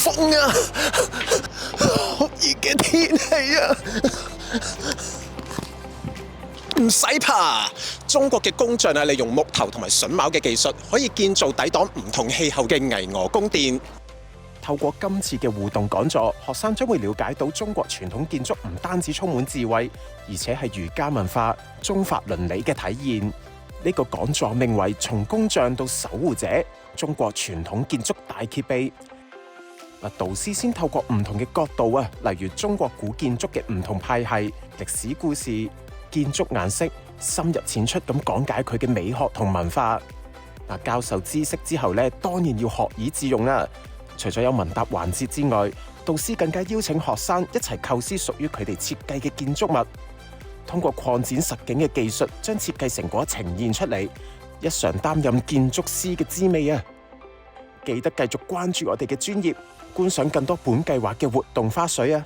風啊，好熱嘅天氣啊！唔使怕，中國嘅工匠利用木頭同埋榫卯嘅技術，可以建造抵擋唔同氣候嘅巍峨宮殿。透過今次嘅互動講座，學生將會了解到中國傳統建築唔單止充滿智慧，而且係儒家文化、中法倫理嘅體現。呢個講座名為《從工匠到守護者：中國傳統建築大揭秘》。導師先透過唔同嘅角度例如中國古建築嘅唔同派系、歷史故事、建築顏色，深入淺出咁講解佢嘅美學同文化。教授知識之後當然要學以致用啦。除咗有問答環節之外，導師更加邀請學生一齊構思屬於佢哋設計嘅建築物，通過擴展實景嘅技術，將設計成果呈現出嚟，一嘗擔任建築師嘅滋味啊！記得繼續關注我哋嘅專頁，觀賞更多本計劃嘅活動花絮啊！